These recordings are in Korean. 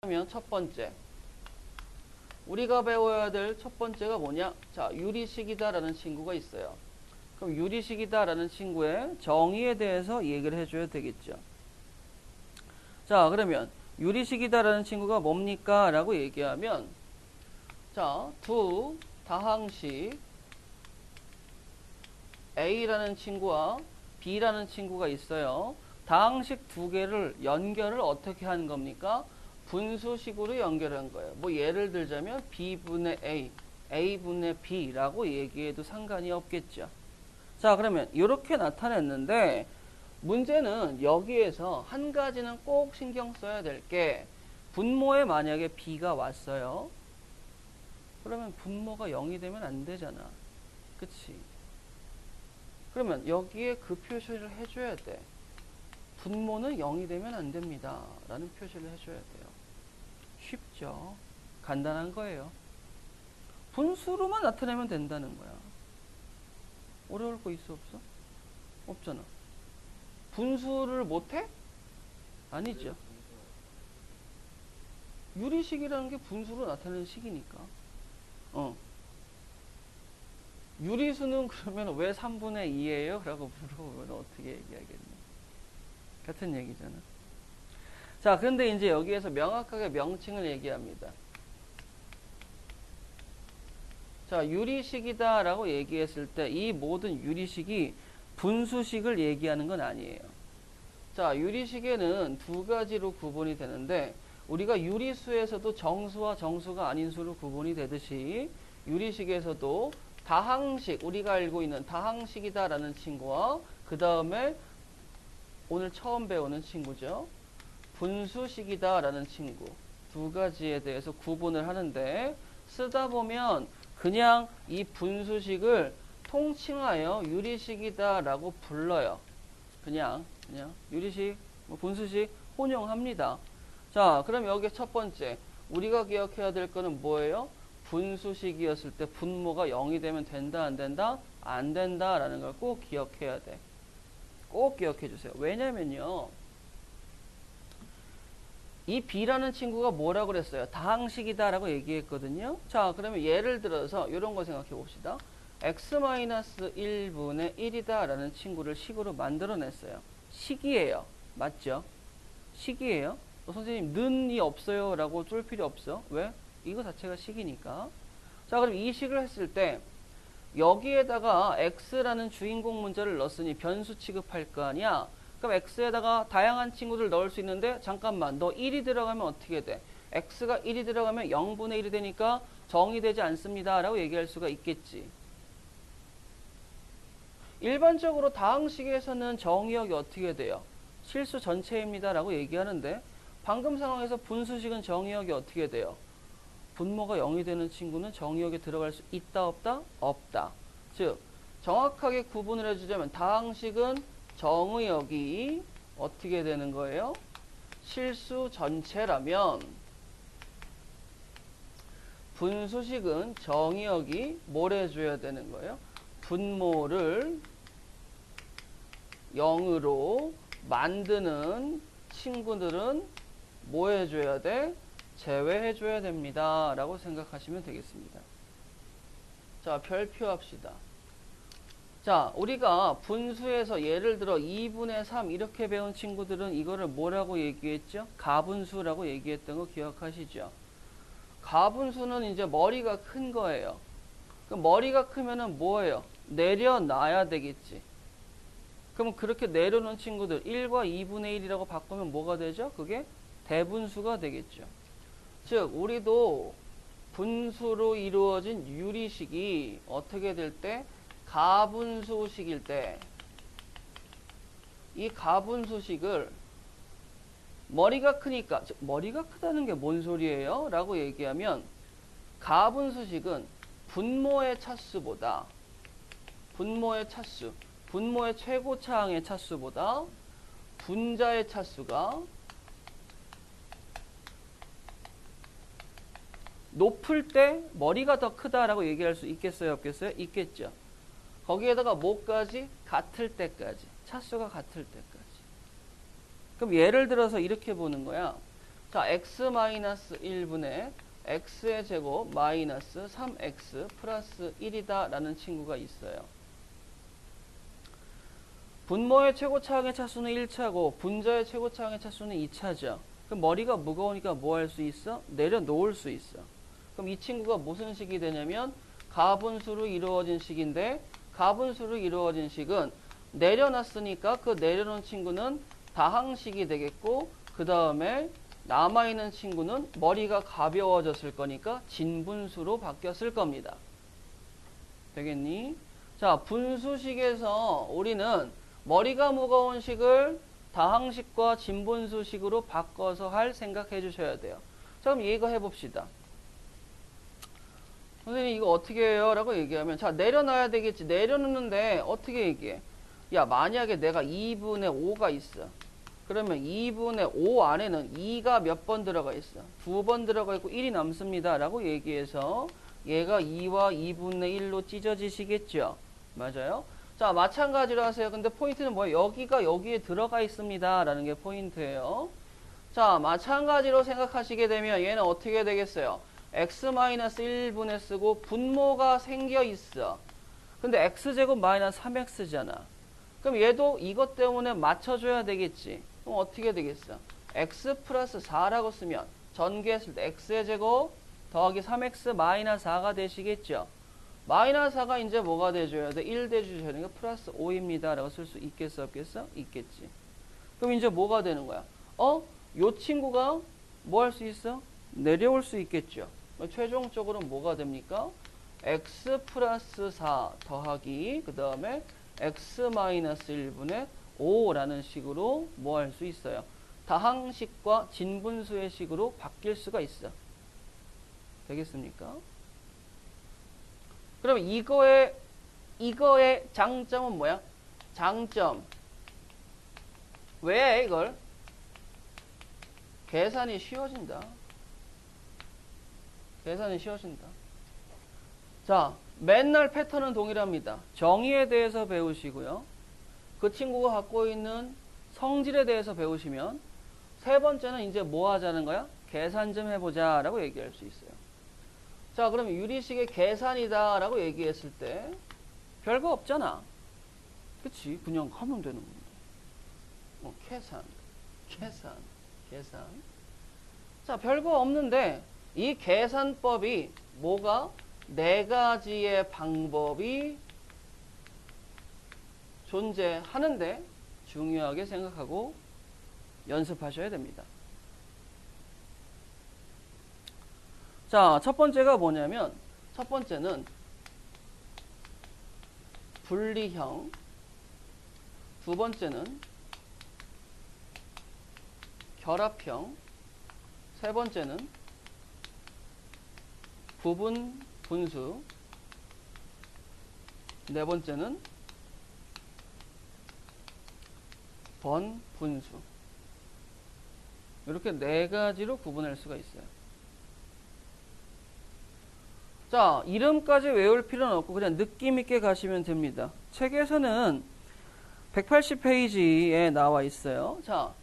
그러면 첫 번째 우리가 배워야 될 첫 번째가 뭐냐? 자, 유리식이다라는 친구가 있어요. 그럼 유리식이다라는 친구의 정의에 대해서 얘기를 해줘야 되겠죠. 자, 그러면 유리식이다라는 친구가 뭡니까? 라고 얘기하면 자, 두 다항식 A라는 친구와 B라는 친구가 있어요. 다항식 두 개를 연결을 어떻게 한 겁니까? 분수식으로 연결한 거예요. 뭐 예를 들자면 B분의 A, A분의 B라고 얘기해도 상관이 없겠죠. 자, 그러면 이렇게 나타냈는데 문제는 여기에서 한 가지는 꼭 신경 써야 될 게 분모에 만약에 B가 왔어요. 그러면 분모가 0이 되면 안 되잖아. 그치? 그러면 여기에 그 표시를 해줘야 돼. 분모는 0이 되면 안 됩니다. 라는 표시를 해줘야 돼요. 쉽죠? 간단한 거예요. 분수로만 나타내면 된다는 거야. 어려울 거 있어 없어? 없잖아. 분수를 못해? 아니죠. 유리식이라는 게 분수로 나타내는 식이니까. 유리수는 그러면 왜 3분의 2예요? 라고 물어보면 어떻게 얘기하겠니? 같은 얘기잖아. 자, 그런데 이제 여기에서 명확하게 명칭을 얘기합니다. 자, 유리식이다 라고 얘기했을 때 이 모든 유리식이 분수식을 얘기하는 건 아니에요. 자, 유리식에는 두 가지로 구분이 되는데 우리가 유리수에서도 정수와 정수가 아닌 수로 구분이 되듯이 유리식에서도 다항식, 우리가 알고 있는 다항식이다 라는 친구와 그 다음에 오늘 처음 배우는 친구죠. 분수식이다 라는 친구 두 가지에 대해서 구분을 하는데 쓰다 보면 그냥 이 분수식을 통칭하여 유리식이다 라고 불러요. 그냥 유리식, 분수식 혼용합니다. 자, 그럼 여기 첫 번째 우리가 기억해야 될 거는 뭐예요? 분수식이었을 때 분모가 0이 되면 된다 안 된다? 안 된다 라는 걸 꼭 기억해야 돼. 꼭 기억해 주세요. 왜냐면요 이 B라는 친구가 뭐라고 그랬어요? 다항식이다 라고 얘기했거든요. 자, 그러면 예를 들어서 이런 거 생각해 봅시다. x-1분의 1이다 라는 친구를 식으로 만들어냈어요. 식이에요. 맞죠? 식이에요. 선생님 는이 없어요 라고 쫄 필요 없어. 왜? 이거 자체가 식이니까. 자, 그럼 이 식을 했을 때 여기에다가 x라는 주인공 문자를 넣었으니 변수 취급할 거 아니야. 그럼 x에다가 다양한 친구들 넣을 수 있는데 잠깐만 너 1이 들어가면 어떻게 돼? x가 1이 들어가면 0분의 1이 되니까 정이 되지 않습니다 라고 얘기할 수가 있겠지. 일반적으로 다항식에서는 정의역이 어떻게 돼요? 실수 전체입니다 라고 얘기하는데 방금 상황에서 분수식은 정의역이 어떻게 돼요? 분모가 0이 되는 친구는 정의역에 들어갈 수 있다 없다? 없다. 즉 정확하게 구분을 해주자면 다항식은 정의역이 어떻게 되는 거예요? 실수 전체라면 분수식은 정의역이 뭘 해줘야 되는 거예요? 분모를 0으로 만드는 친구들은 뭐 해줘야 돼? 제외해줘야 됩니다. 라고 생각하시면 되겠습니다. 자, 별표 합시다. 자, 우리가 분수에서 예를 들어 2분의 3 이렇게 배운 친구들은 이거를 뭐라고 얘기했죠? 가분수라고 얘기했던 거 기억하시죠? 가분수는 이제 머리가 큰 거예요. 그 머리가 크면은 뭐예요? 내려놔야 되겠지. 그럼 그렇게 내려놓은 친구들 1과 2분의 1이라고 바꾸면 뭐가 되죠? 그게 대분수가 되겠죠. 즉 우리도 분수로 이루어진 유리식이 어떻게 될 때? 가분수식일 때 이 가분수식을 머리가 크니까 즉 머리가 크다는 게 뭔 소리예요? 라고 얘기하면 가분수식은 분모의 차수보다 분모의 차수 분모의 최고차항의 차수보다 분자의 차수가 높을 때 머리가 더 크다라고 얘기할 수 있겠어요? 없겠어요? 있겠죠. 거기에다가 뭐까지? 같을 때까지. 차수가 같을 때까지. 그럼 예를 들어서 이렇게 보는 거야. 자, x-1분의 x의 제곱 마이너스 3x 플러스 1이다 라는 친구가 있어요. 분모의 최고차항의 차수는 1차고 분자의 최고차항의 차수는 2차죠. 그럼 머리가 무거우니까 뭐 할 수 있어? 내려놓을 수 있어. 그럼 이 친구가 무슨 식이 되냐면 가분수로 이루어진 식인데, 가분수로 이루어진 식은 내려놨으니까 그 내려놓은 친구는 다항식이 되겠고, 그 다음에 남아있는 친구는 머리가 가벼워졌을 거니까 진분수로 바뀌었을 겁니다. 되겠니? 자, 분수식에서 우리는 머리가 무거운 식을 다항식과 진분수식으로 바꿔서 할 생각해 주셔야 돼요. 자, 그럼 이거 해봅시다. 선생님 이거 어떻게 해요? 라고 얘기하면, 자, 내려놔야 되겠지. 내려놓는데 어떻게 얘기해? 야, 만약에 내가 2분의 5가 있어. 그러면 2분의 5 안에는 2가 몇 번 들어가 있어? 2번 들어가 있고 1이 남습니다. 라고 얘기해서 얘가 2와 2분의 1로 찢어지시겠죠? 맞아요? 자, 마찬가지로 하세요. 근데 포인트는 뭐예요? 여기가 여기에 들어가 있습니다. 라는 게 포인트예요. 자, 마찬가지로 생각하시게 되면 얘는 어떻게 되겠어요? x-1분의 쓰고 분모가 생겨 있어. 근데 x제곱 마이너스 3x잖아. 그럼 얘도 이것 때문에 맞춰줘야 되겠지. 그럼 어떻게 되겠어? x 플러스 4라고 쓰면 전개했을 때 x의 제곱 더하기 3x 마이너스 4가 되시겠죠. 마이너스 4가 이제 뭐가 돼줘야 돼? 1 돼주셔야 되니까 플러스 5입니다. 라고 쓸 수 있겠어? 없겠어? 있겠지. 그럼 이제 뭐가 되는 거야? 요 친구가 뭐 할 수 있어? 내려올 수 있겠죠. 최종적으로 뭐가 됩니까? x 플러스 4 더하기 그 다음에 x 마이너스 1분의 5라는 식으로 뭐 할 수 있어요? 다항식과 진분수의 식으로 바뀔 수가 있어. 되겠습니까? 그럼 이거의 장점은 뭐야? 장점. 왜 이걸? 계산이 쉬워진다. 계산이 쉬워진다. 자, 맨날 패턴은 동일합니다. 정의에 대해서 배우시고요. 그 친구가 갖고 있는 성질에 대해서 배우시면 세 번째는 이제 뭐 하자는 거야? 계산 좀 해보자 라고 얘기할 수 있어요. 자, 그럼 유리식의 계산이다 라고 얘기했을 때 별거 없잖아. 그치? 그냥 하면 되는 거야. 계산. 자, 별거 없는데 이 계산법이 뭐가? 네 가지의 방법이 존재하는데 중요하게 생각하고 연습하셔야 됩니다. 자, 첫 번째가 뭐냐면, 첫 번째는 분리형, 두 번째는 결합형, 세 번째는 부분 분수, 네 번째는 번분수. 이렇게 네 가지로 구분할 수가 있어요. 자, 이름까지 외울 필요는 없고 그냥 느낌 있게 가시면 됩니다. 책에서는 180페이지에 나와 있어요. 자,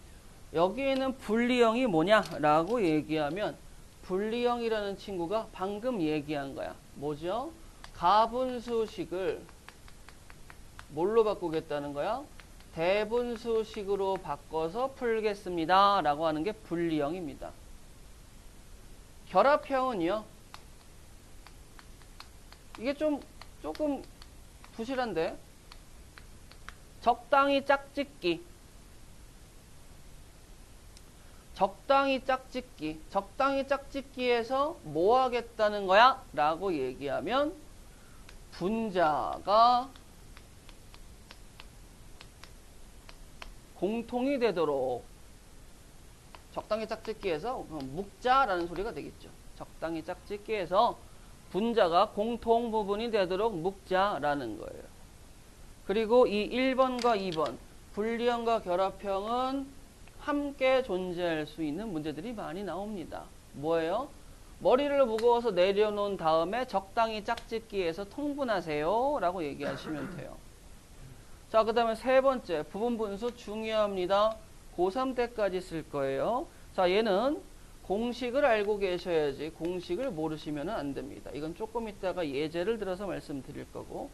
여기에는 분리형이 뭐냐라고 얘기하면 분리형이라는 친구가 방금 얘기한 거야. 뭐죠? 가분수식을 뭘로 바꾸겠다는 거야? 대분수식으로 바꿔서 풀겠습니다. 라고 하는 게 분리형입니다. 결합형은요. 이게 조금 부실한데. 적당히 짝짓기. 적당히 짝짓기에서 뭐 하겠다는 거야? 라고 얘기하면 분자가 공통이 되도록 적당히 짝짓기해서 묶자라는 소리가 되겠죠. 적당히 짝짓기해서 분자가 공통 부분이 되도록 묶자라는 거예요. 그리고 이 1번과 2번 분리형과 결합형은 함께 존재할 수 있는 문제들이 많이 나옵니다. 뭐예요? 머리를 무거워서 내려놓은 다음에 적당히 짝짓기해서 통분하세요 라고 얘기하시면 돼요. 자, 그 다음에 세 번째 부분 분수 중요합니다. 고3 때까지 쓸 거예요. 자, 얘는 공식을 알고 계셔야지 공식을 모르시면 안 됩니다. 이건 조금 이따가 예제를 들어서 말씀드릴 거고.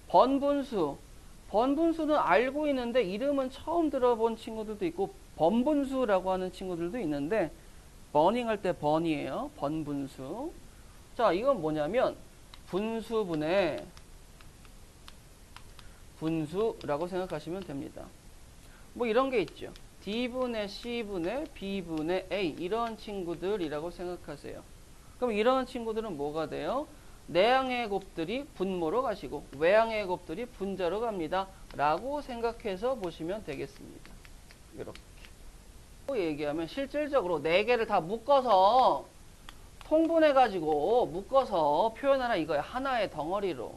번분수. 번분수는 알고 있는데 이름은 처음 들어본 친구들도 있고 번분수라고 하는 친구들도 있는데 버닝 할 때 번이에요. 번분수. 자, 이건 뭐냐면 분수분의 분수라고 생각하시면 됩니다. 뭐 이런 게 있죠. D분의 C분의 B분의 A 이런 친구들이라고 생각하세요. 그럼 이런 친구들은 뭐가 돼요? 내항의 곱들이 분모로 가시고 외항의 곱들이 분자로 갑니다. 라고 생각해서 보시면 되겠습니다. 이렇게 얘기하면 실질적으로 4개를 다 묶어서 통분해가지고 묶어서 표현하라 이거야. 하나의 덩어리로.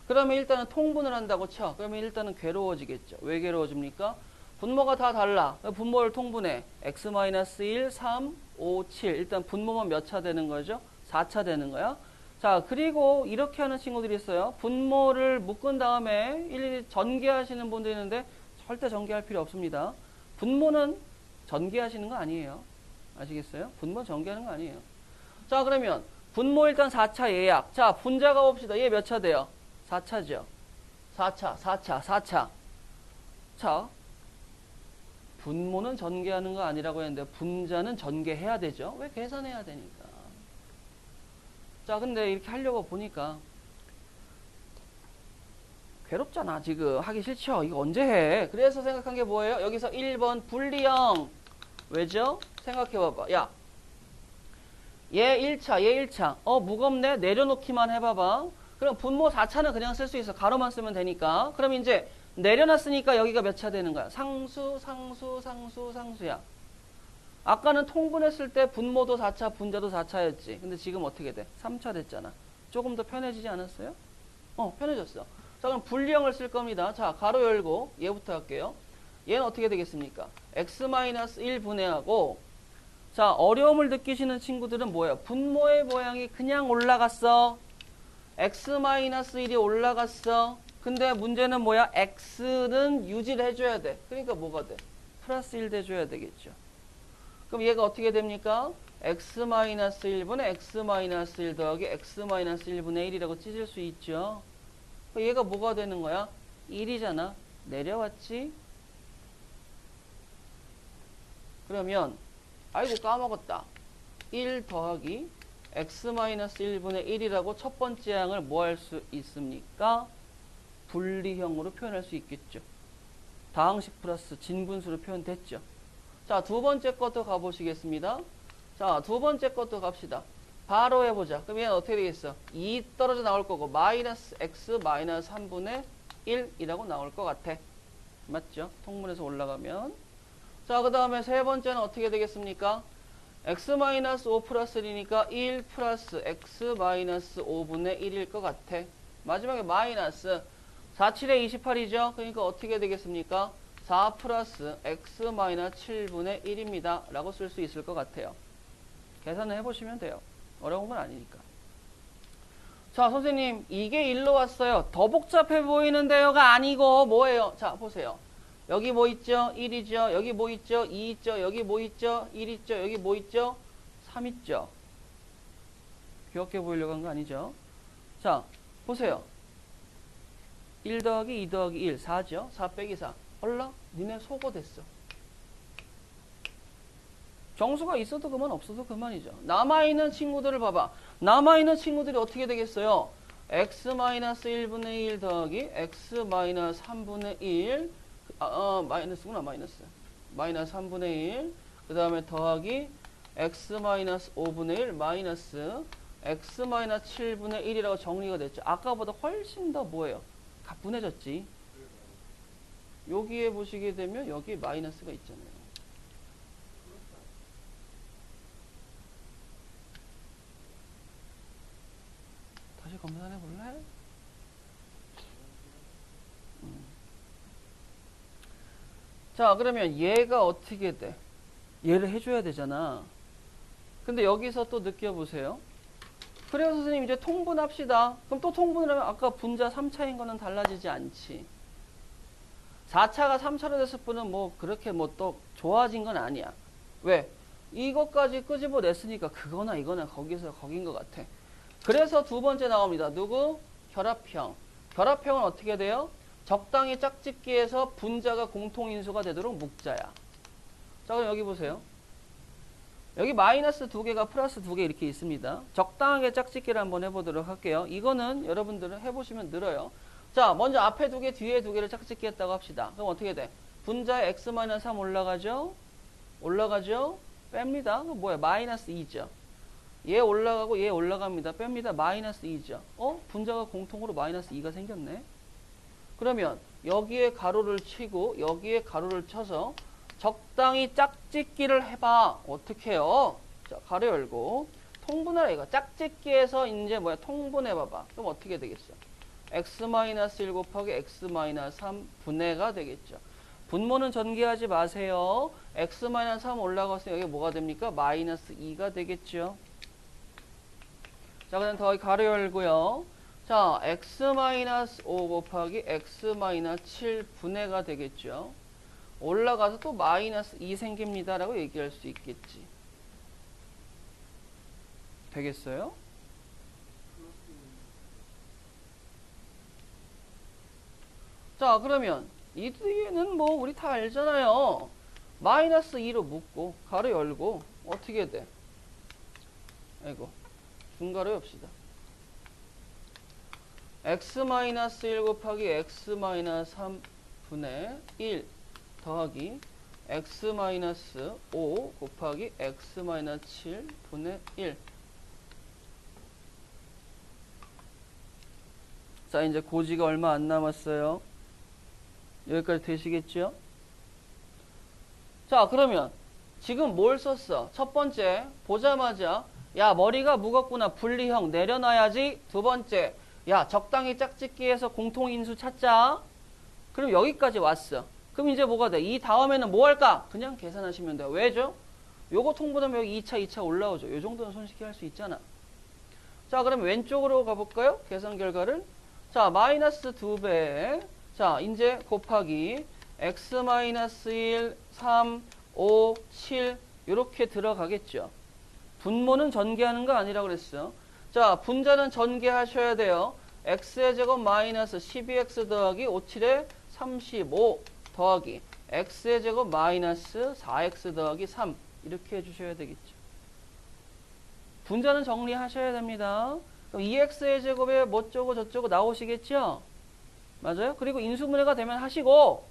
그러면 일단은 통분을 한다고 쳐. 그러면 일단은 괴로워지겠죠. 왜 괴로워집니까? 분모가 다 달라. 분모를 통분해. x-1, 3, 5, 7. 일단 분모만 몇 차 되는 거죠? 4차 되는 거야. 자, 그리고 이렇게 하는 친구들이 있어요. 분모를 묶은 다음에 일일이 전개하시는 분들이 있는데 절대 전개할 필요 없습니다. 분모는 전개하시는 거 아니에요. 아시겠어요? 분모 전개하는 거 아니에요. 자, 그러면 분모 일단 4차 예약. 자, 분자가 봅시다. 얘 몇 차 돼요? 4차죠. 4차. 자, 분모는 전개하는 거 아니라고 했는데 분자는 전개해야 되죠. 왜? 계산해야 되니까. 자, 근데 이렇게 하려고 보니까 괴롭잖아. 지금 하기 싫죠. 이거 언제 해? 그래서 생각한 게 뭐예요? 여기서 1번 분리형. 왜죠? 생각해봐봐. 야, 얘 1차. 무겁네? 내려놓기만 해봐봐. 그럼 분모 4차는 그냥 쓸 수 있어. 가로만 쓰면 되니까. 그럼 이제 내려놨으니까 여기가 몇 차 되는 거야? 상수야. 아까는 통분했을 때 분모도 4차, 분자도 4차였지. 근데 지금 어떻게 돼? 3차 됐잖아. 조금 더 편해지지 않았어요? 편해졌어. 자, 그럼 분리형을 쓸 겁니다. 자, 가로 열고 얘부터 할게요. 얘는 어떻게 되겠습니까? x-1 분해하고, 자, 어려움을 느끼시는 친구들은 뭐예요? 분모의 모양이 그냥 올라갔어. x-1이 올라갔어. 근데 문제는 뭐야? x는 유지를 해줘야 돼. 그러니까 뭐가 돼? 플러스 1 돼줘야 되겠죠. 그럼 얘가 어떻게 됩니까? x-1분의 x-1 더하기 x-1분의 1이라고 찢을 수 있죠. 얘가 뭐가 되는 거야? 1이잖아. 내려왔지? 그러면 아이고 까먹었다. 1 더하기 x-1분의 1이라고 첫 번째 항을 뭐 할 수 있습니까? 분리형으로 표현할 수 있겠죠. 다항식 플러스 진분수로 표현됐죠. 자, 두 번째 것도 가보시겠습니다. 자, 두 번째 것도 갑시다. 바로 해보자. 그럼 얘는 어떻게 되겠어? 2 떨어져 나올 거고 마이너스 x 마이너스 3분의 1이라고 나올 것 같아. 맞죠? 통분해서 올라가면. 자, 그 다음에 세 번째는 어떻게 되겠습니까? x 마이너스 5 플러스 1이니까 1 플러스 x 마이너스 5분의 1일 것 같아. 마지막에 마이너스 4, 7에 28이죠? 그러니까 어떻게 되겠습니까? 4 플러스 x 마이너스 7분의 1입니다. 라고 쓸 수 있을 것 같아요. 계산을 해보시면 돼요. 어려운 건 아니니까. 자, 선생님, 이게 1로 왔어요. 더 복잡해 보이는데요가 아니고 뭐예요? 자, 보세요. 여기 뭐 있죠? 1이죠. 여기 뭐 있죠? 2 있죠. 여기 뭐 있죠? 1 있죠. 여기 뭐 있죠? 3 있죠. 귀엽게 보이려고 한 거 아니죠? 자, 보세요. 1 더하기 2 더하기 1, 4죠? 4 빼기 4. 얼라? 니네 속어 됐어. 정수가 있어도 그만 없어도 그만이죠. 남아있는 친구들을 봐봐. 남아있는 친구들이 어떻게 되겠어요? x-1분의 1 더하기 x-3분의 1 마이너스구나. 마이너스 3분의 1 그 다음에 더하기 x-5분의 1 마이너스 x-7분의 1이라고 정리가 됐죠. 아까보다 훨씬 더 뭐예요? 가뿐해졌지. 여기에 보시게 되면 여기 마이너스가 있잖아요. 다시 검산해 볼래? 자, 그러면 얘가 어떻게 돼? 얘를 해줘야 되잖아. 근데 여기서 또 느껴보세요. 그래요, 선생님, 이제 통분합시다. 그럼 또 통분을 하면 아까 분자 3차인 거는 달라지지 않지. 4차가 3차로 됐을 뿐은 뭐 그렇게 뭐 또 좋아진 건 아니야. 왜? 이것까지 끄집어냈으니까 그거나 이거나 거기서 거긴 것 같아. 그래서 두 번째 나옵니다. 누구? 결합형. 결합형은 어떻게 돼요? 적당히 짝짓기해서 분자가 공통인수가 되도록 묶자야. 자, 그럼 여기 보세요. 여기 마이너스 두 개가 플러스 두 개 이렇게 있습니다. 적당하게 짝짓기를 한번 해보도록 할게요. 이거는 여러분들은 해보시면 늘어요. 자, 먼저 앞에 두 개, 뒤에 두 개를 짝짓기 했다고 합시다. 그럼 어떻게 돼? 분자에 x-3 올라가죠? 올라가죠? 뺍니다. 그럼 뭐야? 마이너스 2죠. 얘 올라가고 얘 올라갑니다. 뺍니다. 마이너스 2죠. 분자가 공통으로 마이너스 2가 생겼네. 그러면 여기에 가로를 치고 여기에 가로를 쳐서 적당히 짝짓기를 해봐. 어떻게 해요? 자, 가로 열고 통분하라 이거. 짝짓기해서 이제 뭐야? 통분해봐봐. 그럼 어떻게 되겠어? x-1 곱하기 x-3 분해가 되겠죠. 분모는 전개하지 마세요. x-3 올라가서 여기 뭐가 됩니까? 마이너스 2가 되겠죠. 자, 그럼 더 가로 열고요. 자, x-5 곱하기 x-7 분해가 되겠죠. 올라가서 또 마이너스 2 생깁니다. 라고 얘기할 수 있겠지. 되겠어요? 자, 그러면 이 뒤에는 뭐 우리 다 알잖아요. 마이너스 2로 묶고 가로 열고 어떻게 돼? 아이고, 중가로 엽시다. x-1 곱하기 x-3 분의 1 더하기 x-5 곱하기 x-7 분의 1. 자, 이제 고지가 얼마 안 남았어요. 여기까지 되시겠죠? 자, 그러면 지금 뭘 썼어? 첫 번째 보자마자 야, 머리가 무겁구나. 분리형 내려놔야지. 두 번째, 야, 적당히 짝짓기해서 공통인수 찾자. 그럼 여기까지 왔어. 그럼 이제 뭐가 돼? 이 다음에는 뭐 할까? 그냥 계산하시면 돼요. 왜죠? 요거 통분하면 여기 2차 올라오죠. 요 정도는 손쉽게 할 수 있잖아. 자, 그럼 왼쪽으로 가볼까요? 계산 결과를. 자, 마이너스 2배. 자, 이제 곱하기 x-1, 3, 5, 7 이렇게 들어가겠죠. 분모는 전개하는 거 아니라고 그랬어. 자, 분자는 전개하셔야 돼요. x의 제곱 마이너스 12x 더하기 5, 7에 35 더하기 x의 제곱 마이너스 4x 더하기 3 이렇게 해주셔야 되겠죠. 분자는 정리하셔야 됩니다. 그럼 2x의 제곱에 뭐쩌고 저쩌고 나오시겠죠? 맞아요? 그리고 인수분해가 되면 하시고,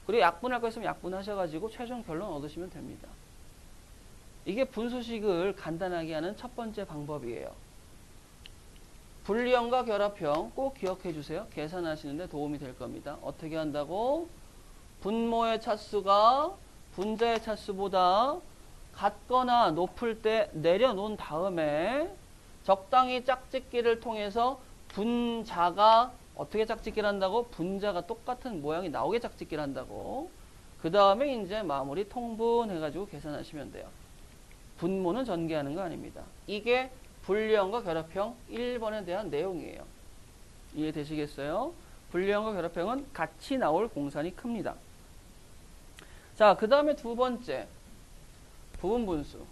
그리고 약분할 거 있으면 약분하셔가지고 최종 결론 얻으시면 됩니다. 이게 분수식을 간단하게 하는 첫 번째 방법이에요. 분리형과 결합형 꼭 기억해 주세요. 계산하시는데 도움이 될 겁니다. 어떻게 한다고? 분모의 차수가 분자의 차수보다 같거나 높을 때 내려놓은 다음에 적당히 짝짓기를 통해서 분자가 어떻게 짝짓기를 한다고? 분자가 똑같은 모양이 나오게 짝짓기를 한다고. 그 다음에 이제 마무리 통분해가지고 계산하시면 돼요. 분모는 전개하는 거 아닙니다. 이게 분리형과 결합형 1번에 대한 내용이에요. 이해되시겠어요? 분리형과 결합형은 같이 나올 공산이 큽니다. 자, 그 다음에 두 번째 부분분수.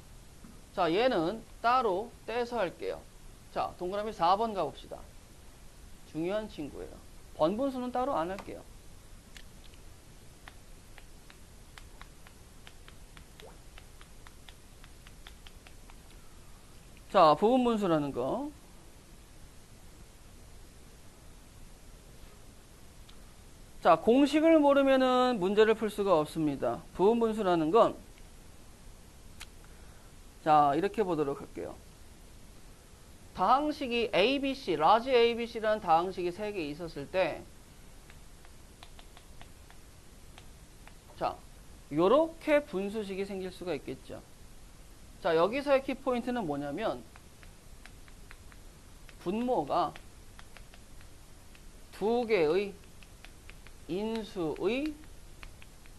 자, 얘는 따로 떼서 할게요. 자, 동그라미 4번 가봅시다. 중요한 친구예요. 번분수는 따로 안 할게요. 자, 부분분수라는 거. 자, 공식을 모르면은 문제를 풀 수가 없습니다. 부분분수라는 건, 자, 이렇게 보도록 할게요. 다항식이 ABC, 라지 ABC라는 다항식이 3개 있었을 때, 자, 요렇게 분수식이 생길 수가 있겠죠. 자, 여기서의 키포인트는 뭐냐면 분모가 두 개의 인수의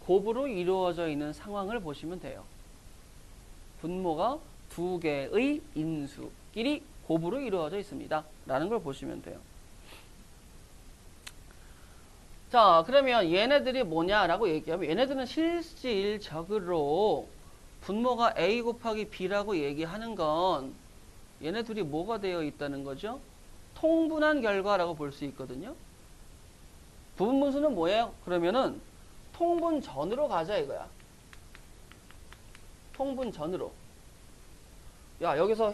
곱으로 이루어져 있는 상황을 보시면 돼요. 분모가 두 개의 인수끼리 곱으로 이루어져 있습니다. 라는 걸 보시면 돼요. 자, 그러면 얘네들이 뭐냐라고 얘기하면 얘네들은 실질적으로 분모가 A 곱하기 B라고 얘기하는 건 얘네 둘이 뭐가 되어 있다는 거죠? 통분한 결과라고 볼 수 있거든요. 부분분수는 뭐예요? 그러면은 통분 전으로 가자 이거야. 통분 전으로. 야, 여기서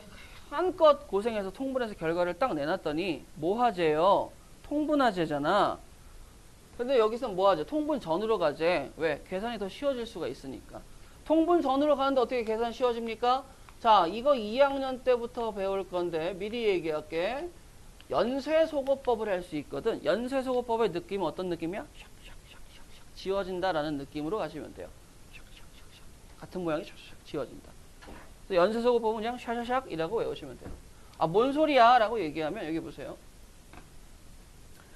한껏 고생해서 통분해서 결과를 딱 내놨더니 뭐하재요? 통분하재잖아. 근데 여기서 뭐하재? 통분 전으로 가재. 왜? 계산이 더 쉬워질 수가 있으니까. 통분 전으로 가는데 어떻게 계산 쉬워집니까? 자, 이거 2학년 때부터 배울 건데 미리 얘기할게. 연쇄소거법을 할 수 있거든. 연쇄소거법의 느낌은 어떤 느낌이야? 샥샥샥샥샥 지워진다라는 느낌으로 가시면 돼요. 샥샥샥샥 같은 모양이 샥샥 지워진다. 연쇄소거법은 그냥 샤샤샥 이라고 외우시면 돼요. 아, 뭔 소리야? 라고 얘기하면 여기 보세요.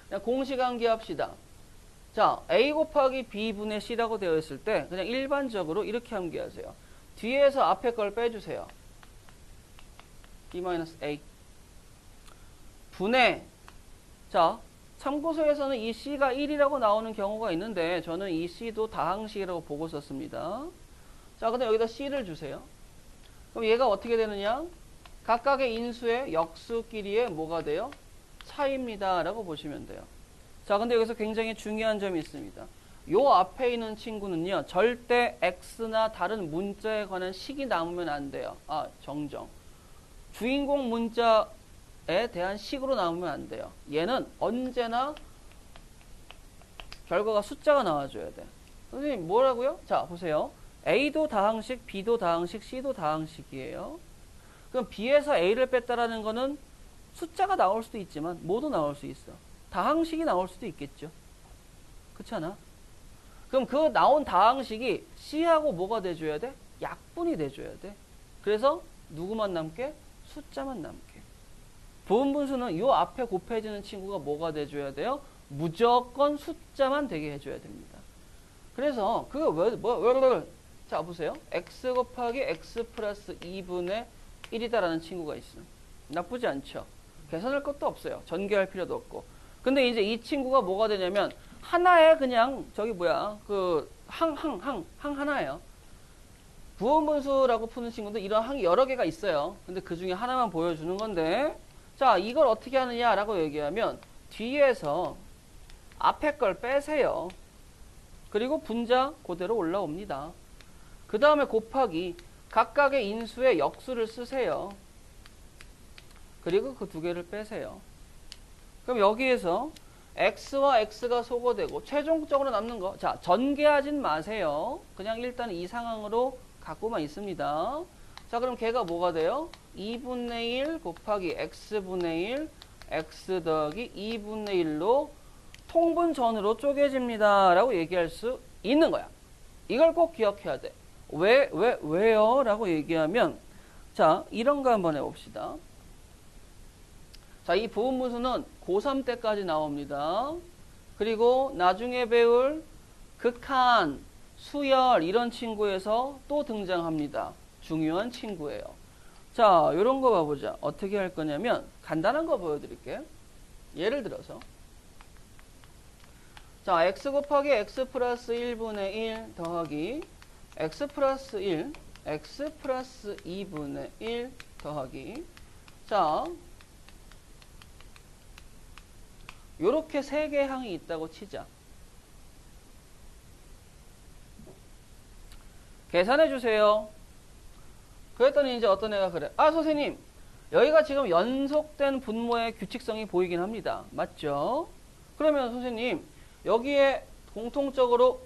그냥 공식 암기합시다. 자, A 곱하기 B분의 C라고 되어 있을 때 그냥 일반적으로 이렇게 암기하세요. 뒤에서 앞에 걸 빼주세요. B-A 분의, 자, 참고서에서는 이 C가 1이라고 나오는 경우가 있는데 저는 이 C도 다항식이라고 보고 썼습니다. 자, 근데 여기다 C를 주세요. 그럼 얘가 어떻게 되느냐? 각각의 인수의 역수끼리의 뭐가 돼요? 차이입니다. 라고 보시면 돼요. 자, 근데 여기서 굉장히 중요한 점이 있습니다. 요 앞에 있는 친구는요, 절대 X나 다른 문자에 관한 식이 남으면 안 돼요. 아, 정정. 주인공 문자에 대한 식으로 남으면 안 돼요. 얘는 언제나 결과가 숫자가 나와줘야 돼. 선생님, 뭐라고요? 자, 보세요. A도 다항식, B도 다항식, C도 다항식이에요. 그럼 B에서 A를 뺐다라는 거는 숫자가 나올 수도 있지만 뭐도 나올 수 있어. 다항식이 나올 수도 있겠죠. 그렇지 않아? 그럼 그 나온 다항식이 C하고 뭐가 돼줘야 돼? 약분이 돼줘야 돼. 그래서 누구만 남게? 숫자만 남게. 부분분수는 이 앞에 곱해지는 친구가 뭐가 돼줘야 돼요? 무조건 숫자만 되게 해줘야 됩니다. 그래서 그거 왜 자, 보세요. x 곱하기 x 플러스 2분의 1이다라는 친구가 있어. 나쁘지 않죠. 계산할 것도 없어요. 전개할 필요도 없고. 근데 이제 이 친구가 뭐가 되냐면 하나에 그냥 저기 뭐야 그 항 하나예요. 부분분수라고 푸는 친구도 이런 항이 여러 개가 있어요. 근데 그 중에 하나만 보여주는 건데, 자, 이걸 어떻게 하느냐라고 얘기하면 뒤에서 앞에 걸 빼세요. 그리고 분자 그대로 올라옵니다. 그 다음에 곱하기 각각의 인수의 역수를 쓰세요. 그리고 그 두 개를 빼세요. 그럼 여기에서 x와 x가 소거되고 최종적으로 남는 거, 자, 전개하진 마세요. 그냥 일단 이 상황으로 갖고만 있습니다. 자, 그럼 걔가 뭐가 돼요? 2분의 1 곱하기 x분의 1 x 더하기 2분의 1로 통분전으로 쪼개집니다 라고 얘기할 수 있는 거야. 이걸 꼭 기억해야 돼. 왜요? 라고 얘기하면, 자, 이런 거 한번 해봅시다. 자, 이 부분분수는 고3 때까지 나옵니다. 그리고 나중에 배울 극한, 수열 이런 친구에서 또 등장합니다. 중요한 친구예요. 자, 이런 거 봐보자. 어떻게 할 거냐면 간단한 거 보여드릴게요. 예를 들어서 자, x 곱하기 x 플러스 1분의 1 더하기 x 플러스 1, x 플러스 2분의 1 더하기, 자, 요렇게 세 개의 항이 있다고 치자. 계산해 주세요. 그랬더니 이제 어떤 애가 그래. 아, 선생님, 여기가 지금 연속된 분모의 규칙성이 보이긴 합니다. 맞죠? 그러면 선생님, 여기에 공통적으로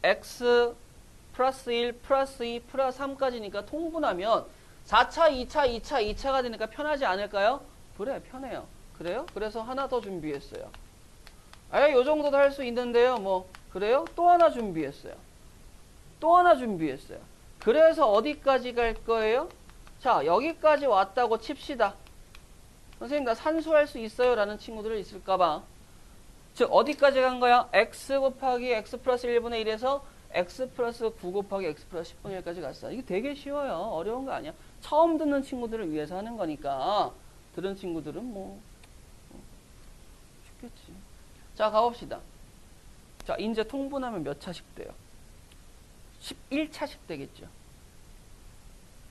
x 플러스 1, 플러스 2, 플러스 3까지니까 통분하면 4차, 2차, 2차, 2차가 되니까 편하지 않을까요? 그래, 편해요. 그래요? 그래서 하나 더 준비했어요. 요 정도도 할 수 있는데요. 뭐, 그래요? 또 하나 준비했어요. 또 하나 준비했어요. 그래서 어디까지 갈 거예요? 자, 여기까지 왔다고 칩시다. 선생님, 나 산수할 수 있어요? 라는 친구들 있을까봐. 즉, 어디까지 간 거야? x 곱하기 x 플러스 1분의 1에서 x 플러스 9 곱하기 x 플러스 10분의 1까지 갔어. 이게 되게 쉬워요. 어려운 거 아니야. 처음 듣는 친구들을 위해서 하는 거니까. 들은 친구들은 뭐 쉽겠지. 자, 가봅시다. 자, 이제 통분하면 몇 차씩 돼요? 11차씩 되겠죠.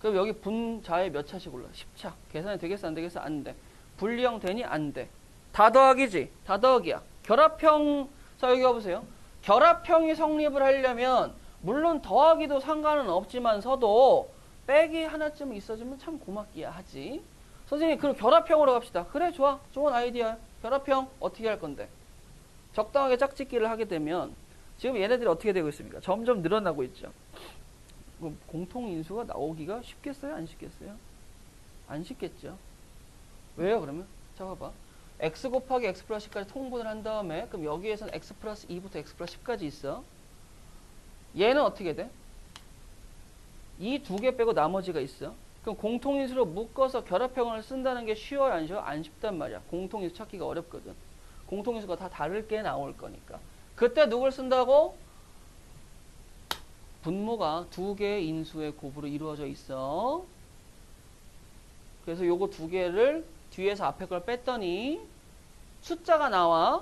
그럼 여기 분자에 몇 차씩 올라? 10차. 계산이 되겠어? 안 되겠어? 안 돼. 분리형 되니? 안 돼. 다 더하기지? 다 더하기야. 결합형, 자, 여기 와보세요. 결합형이 성립을 하려면, 물론 더하기도 상관은 없지만서도, 빼기 하나쯤 있어주면 참 고맙기야 하지. 선생님, 그럼 결합형으로 갑시다. 그래, 좋아. 좋은 아이디어야. 결합형 어떻게 할 건데? 적당하게 짝짓기를 하게 되면, 지금 얘네들이 어떻게 되고 있습니까? 점점 늘어나고 있죠. 그럼 공통인수가 나오기가 쉽겠어요? 안 쉽겠어요? 안 쉽겠죠. 왜요, 그러면? 자, 봐봐. x 곱하기 x 플러스 10까지 통분을 한 다음에, 그럼 여기에서는 x 플러스 2부터 x 플러스 10까지 있어. 얘는 어떻게 돼? 이 두 개 빼고 나머지가 있어. 그럼 공통인수로 묶어서 결합형을 쓴다는 게 쉬워요, 안 쉬워? 안 쉽단 말이야. 공통인수 찾기가 어렵거든. 공통인수가 다 다를 게 나올 거니까. 그때 누굴 쓴다고? 분모가 두 개의 인수의 곱으로 이루어져 있어. 그래서 요거 두 개를 뒤에서 앞에 걸 뺐더니 숫자가 나와.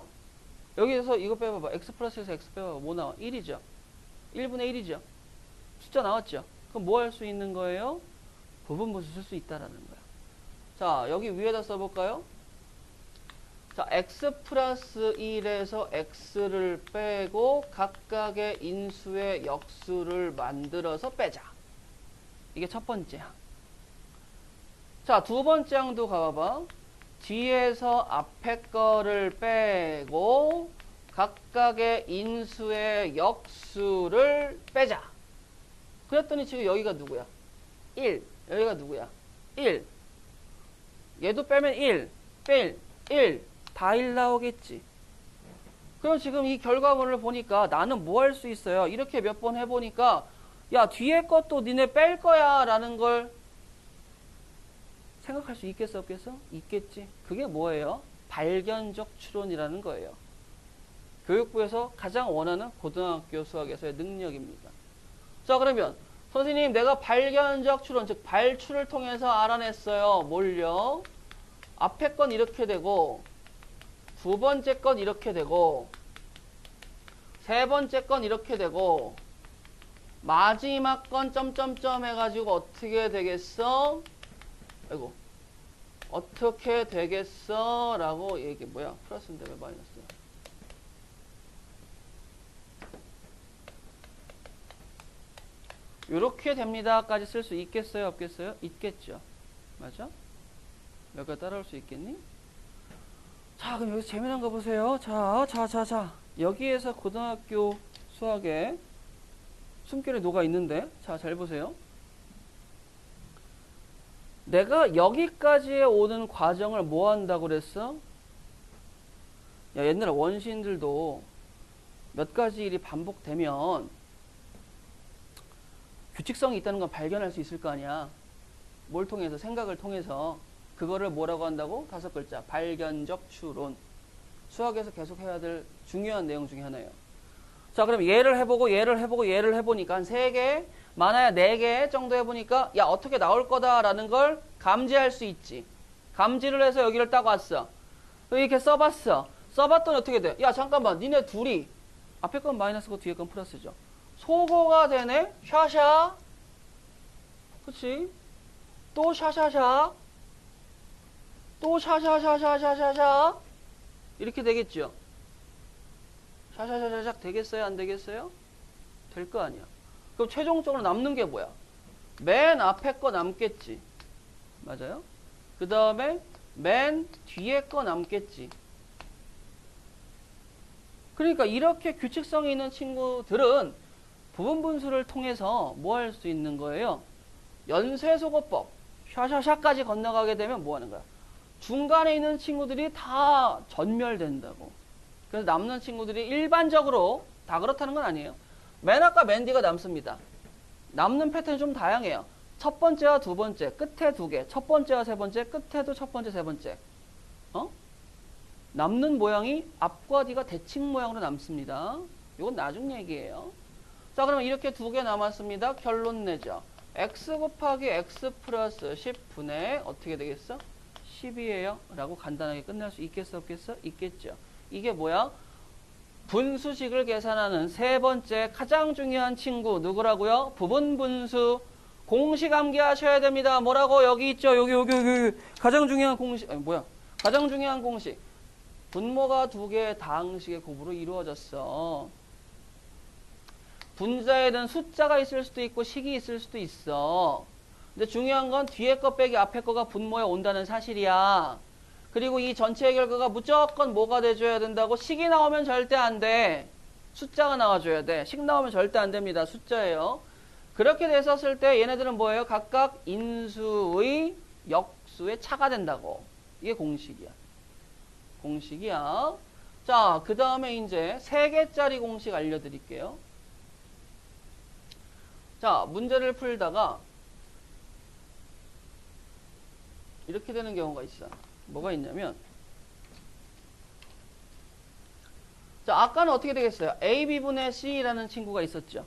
여기서 이거 빼봐봐. x 플러스에서 x 빼봐봐. 뭐 나와? 1이죠. 1분의 1이죠. 숫자 나왔죠. 그럼 뭐 할 수 있는 거예요? 부분분수 쓸 수 있다라는 거야. 자, 여기 위에다 써볼까요? 자, x 플러스 1에서 x를 빼고 각각의 인수의 역수를 만들어서 빼자. 이게 첫 번째 항. 자, 두 번째 항도 가봐봐. 뒤에서 앞에 거를 빼고 각각의 인수의 역수를 빼자. 그랬더니 지금 여기가 누구야? 1. 여기가 누구야? 1. 얘도 빼면 1. 빼 1. 다 1 나오겠지. 그럼 지금 이 결과물을 보니까 나는 뭐 할 수 있어요? 이렇게 몇 번 해보니까 야, 뒤에 것도 니네 뺄 거야 라는 걸 생각할 수 있겠어, 없겠어? 있겠지. 그게 뭐예요? 발견적 추론이라는 거예요. 교육부에서 가장 원하는 고등학교 수학에서의 능력입니다. 자, 그러면 선생님, 내가 발견적 추론, 즉 발추를 통해서 알아냈어요. 뭘요? 앞에 건 이렇게 되고 두 번째 건 이렇게 되고 세 번째 건 이렇게 되고 마지막 건 점점점 해가지고 어떻게 되겠어? 아이고, 어떻게 되겠어? 라고 얘기, 뭐야? 플러스인데 왜 마이너스야? 요렇게 됩니다까지 쓸 수 있겠어요? 없겠어요? 있겠죠. 맞아? 몇 가지 따라올 수 있겠니? 자, 그럼 여기서 재미난 거 보세요. 자. 여기에서 고등학교 수학에 숨결이 녹아 있는데, 자, 잘 보세요. 내가 여기까지에 오는 과정을 뭐 한다고 그랬어? 야, 옛날에 원시인들도 몇 가지 일이 반복되면 규칙성이 있다는 건 발견할 수 있을 거 아니야. 뭘 통해서? 생각을 통해서. 그거를 뭐라고 한다고? 5글자. 발견적 추론. 수학에서 계속 해야 될 중요한 내용 중에 하나예요. 자, 그럼 얘를 해보고 얘를 해보고 얘를 해보니까 한 3개, 많아야 4개 정도 해보니까 야, 어떻게 나올 거다라는 걸 감지할 수 있지. 감지를 해서 여기를 딱 왔어. 이렇게 써봤어. 써봤더니 어떻게 돼? 야, 잠깐만. 니네 둘이 앞에 건 마이너스고 뒤에 건 플러스죠. 소거가 되네? 샤샤. 그치? 또 샤샤샤. 또 샤샤샤샤샤샤. 이렇게 되겠죠. 샤샤샤샤 되겠어요? 안 되겠어요? 될 거 아니야. 그럼 최종적으로 남는 게 뭐야? 맨 앞에 거 남겠지. 맞아요? 그 다음에 맨 뒤에 거 남겠지. 그러니까 이렇게 규칙성이 있는 친구들은 부분분수를 통해서 뭐 할 수 있는 거예요? 연쇄소거법, 샤샤샤까지 건너가게 되면 뭐 하는 거야? 중간에 있는 친구들이 다 전멸된다고. 그래서 남는 친구들이 일반적으로 다 그렇다는 건 아니에요. 맨 앞과 맨 뒤가 남습니다. 남는 패턴이 좀 다양해요. 첫 번째와 두 번째, 끝에 2개. 첫 번째와 세 번째, 끝에도 첫 번째, 세 번째. 남는 모양이 앞과 뒤가 대칭 모양으로 남습니다. 이건 나중 얘기예요. 자, 그러면 이렇게 2개 남았습니다. 결론 내죠. x 곱하기 x 플러스 10분의 어떻게 되겠어? 10이에요. 라고 간단하게 끝날 수 있겠어, 없겠어? 있겠죠. 이게 뭐야? 분수식을 계산하는 세 번째 가장 중요한 친구 누구라고요? 부분분수 공식 암기하셔야 됩니다. 뭐라고? 여기 있죠. 여기. 가장 중요한 공식. 아니, 뭐야? 가장 중요한 공식. 분모가 두 개의 다항식의 곱으로 이루어졌어. 분자에는 숫자가 있을 수도 있고 식이 있을 수도 있어. 근데 중요한 건 뒤에 거 빼기 앞에 거가 분모에 온다는 사실이야. 그리고 이 전체의 결과가 무조건 뭐가 돼줘야 된다고? 식이 나오면 절대 안 돼. 숫자가 나와줘야 돼. 식 나오면 절대 안 됩니다. 숫자예요. 그렇게 됐었을 때 얘네들은 뭐예요? 각각 인수의 역수의 차가 된다고. 이게 공식이야. 공식이야. 자, 그 다음에 이제 3개짜리 공식 알려드릴게요. 자, 문제를 풀다가 이렇게 되는 경우가 있어. 뭐가 있냐면, 자, 아까는 어떻게 되겠어요? AB분의 C라는 친구가 있었죠.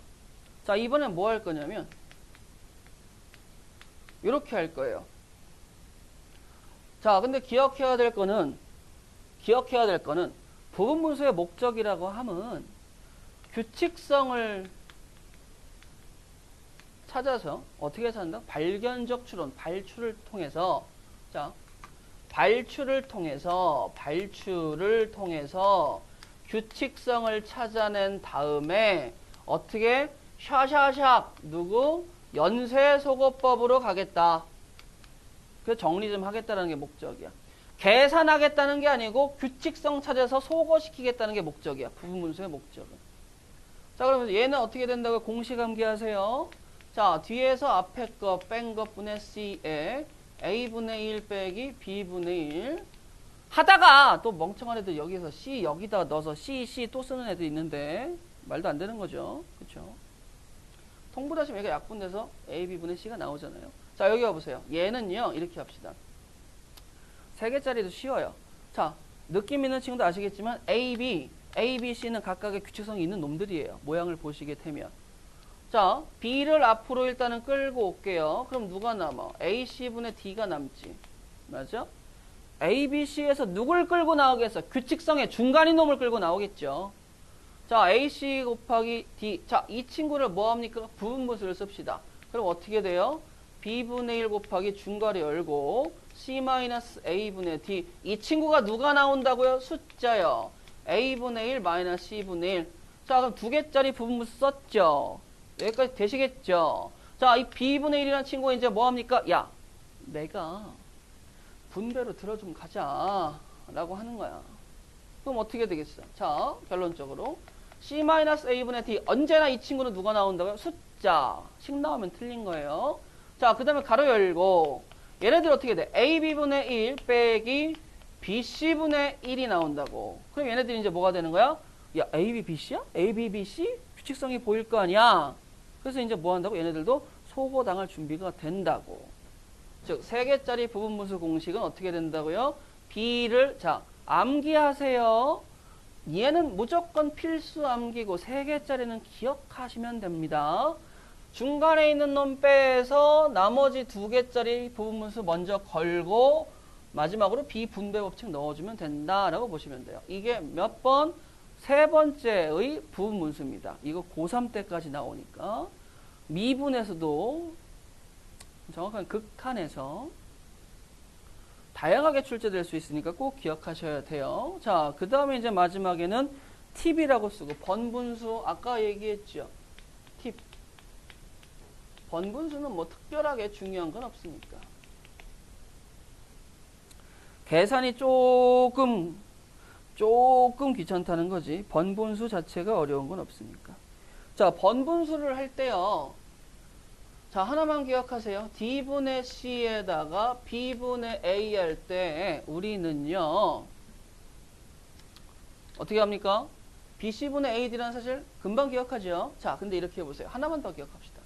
자, 이번엔 뭐 할 거냐면 이렇게 할 거예요. 자, 근데 기억해야 될 거는 부분분수의 목적이라고 하면 규칙성을 찾아서 어떻게 찾는다? 발견적 추론, 발출을 통해서, 자, 발출을 통해서 규칙성을 찾아낸 다음에 어떻게 샤샤샥 누구 연쇄소거법으로 가겠다. 그 정리 좀 하겠다는 게 목적이야. 계산하겠다는 게 아니고 규칙성 찾아서 소거시키겠다는 게 목적이야. 부분분수의 목적은. 자, 그러면 얘는 어떻게 된다고? 공식 암기하세요. 자, 뒤에서 앞에 거 뺀 것분의 C에 A분의 1 빼기 B분의 1 하다가 또 멍청한 애들 여기서 C 여기다 넣어서 C 또 쓰는 애들 있는데 말도 안 되는 거죠. 그렇죠? 통분하시면 얘가 약분돼서 A, B분의 C가 나오잖아요. 자, 여기 와보세요. 얘는요, 이렇게 합시다. 3개짜리도 쉬워요. 자, 느낌 있는 친구도 아시겠지만 A, B, C는 각각의 규칙성이 있는 놈들이에요. 모양을 보시게 되면. 자, B를 앞으로 일단은 끌고 올게요. 그럼 누가 남아? A, C분의 D가 남지. 맞아? A, B, C에서 누굴 끌고 나오겠어? 규칙성의 중간인 놈을 끌고 나오겠죠. 자, AC 곱하기 D. 자, 이 친구를 뭐 합니까? 부분분수를 씁시다. 그럼 어떻게 돼요? B분의 1 곱하기 중괄호 열고 C-A분의 D. 이 친구가 누가 나온다고요? 숫자요. A분의 1 마이너스 C분의 1. 자, 그럼 2개짜리 부분분수 썼죠. 여기까지 되시겠죠? 자, 이 B분의 1이라는 친구가 이제 뭐 합니까? 야, 내가 분배로 들어 좀 가자. 라고 하는 거야. 그럼 어떻게 되겠어? 자, 결론적으로. C-A분의 D. 언제나 이 친구는 누가 나온다고요? 숫자. 식 나오면 틀린 거예요. 자, 그 다음에 가로 열고. 얘네들 어떻게 돼? AB분의 1 빼기 BC분의 1이 나온다고. 그럼 얘네들이 이제 뭐가 되는 거야? 야, AB, BC야? AB, BC? 규칙성이 보일 거 아니야? 그래서 이제 뭐 한다고? 얘네들도 소거당할 준비가 된다고. 즉, 3개짜리 부분분수 공식은 어떻게 된다고요? B를, 자, 암기하세요. 얘는 무조건 필수 암기고 3개짜리는 기억하시면 됩니다. 중간에 있는 놈 빼서 나머지 2개짜리 부분분수 먼저 걸고 마지막으로 비분배 법칙 넣어주면 된다라고 보시면 돼요. 이게 몇 번? 3번째의 부분분수입니다. 이거 고3 때까지 나오니까 미분에서도 정확한 극한에서 다양하게 출제될 수 있으니까 꼭 기억하셔야 돼요. 자, 그 다음에 이제 마지막에는 팁이라고 쓰고 번분수 아까 얘기했죠. 팁. 번분수는 뭐 특별하게 중요한 건 없으니까. 계산이 조금 귀찮다는 거지. 번분수 자체가 어려운 건 없으니까. 자, 번분수를 할 때요. 자, 하나만 기억하세요. D분의 C에다가 B분의 A 할 때 우리는요. 어떻게 합니까? BC분의 AD라는 사실 금방 기억하죠. 자, 근데 이렇게 해보세요. 하나만 더 기억합시다.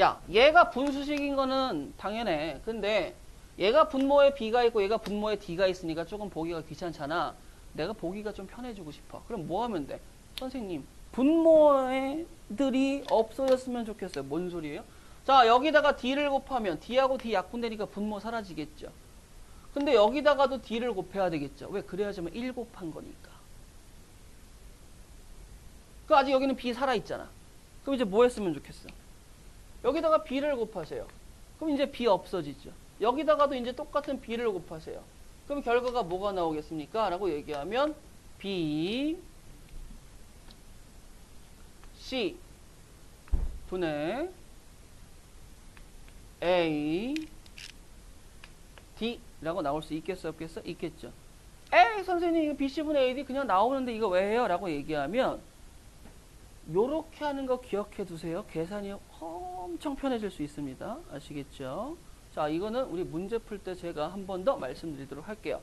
야, 얘가 분수식인 거는 당연해. 근데 얘가 분모에 B가 있고 얘가 분모에 D가 있으니까 조금 보기가 귀찮잖아. 내가 보기가 좀 편해지고 싶어. 그럼 뭐 하면 돼? 선생님, 분모들이 없어졌으면 좋겠어요. 뭔 소리예요? 자, 여기다가 D를 곱하면 D하고 D 약분되니까 분모 사라지겠죠. 근데 여기다가도 D를 곱해야 되겠죠. 왜? 그래야지만 1 곱한 거니까. 그 아직 여기는 B 살아있잖아. 그럼 이제 뭐 했으면 좋겠어? 여기다가 b를 곱하세요. 그럼 이제 b 없어지죠. 여기다가도 이제 똑같은 b를 곱하세요. 그럼 결과가 뭐가 나오겠습니까? 라고 얘기하면 b, c 분의 a, d 라고 나올 수 있겠어 없겠어? 있겠죠. 에이 선생님 이거 bc분의 ad 그냥 나오는데 이거 왜 해요? 라고 얘기하면 요렇게 하는 거 기억해 두세요. 계산이 엄청 편해질 수 있습니다. 아시겠죠? 자, 이거는 우리 문제 풀 때 제가 한 번 더 말씀드리도록 할게요.